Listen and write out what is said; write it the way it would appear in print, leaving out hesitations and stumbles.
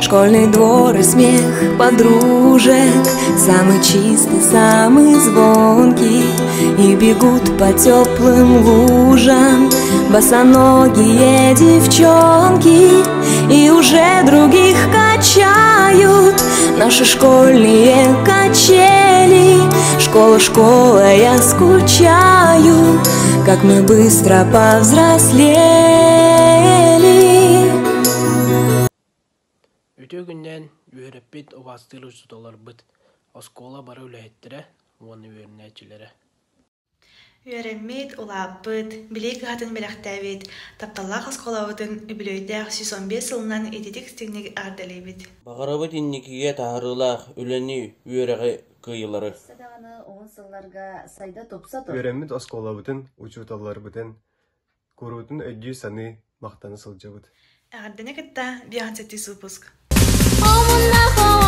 Школьный двор и смех подружек, самый чистый, самый звонкий. И бегут по теплым лужам босоногие девчонки, и уже других качают наши школьные качели. Школа, школа, я скучаю, как мы быстро повзрослели. Өтө күннен үйреппит овастылы ұсталар бұд. Оскола бары үләйттірі, оны үйрінәчілері. Үйренмейд улаппыт, білейкі хатын біләқтәбет, тапталлақ осколабытын үбілөйдәқ 115 сылынан ететік стегнег ардалейбет. Бағарабыт инникіге тағарылақ үләні үйреғі кыйылары. Садағаны 10 сылларға сайда топса тұр. Үйренмейд осколабытын, учуталарбытын, көрутын өйдүй саны мақтаны сылжабыт. Арданы кітта 18 выпуск. Омына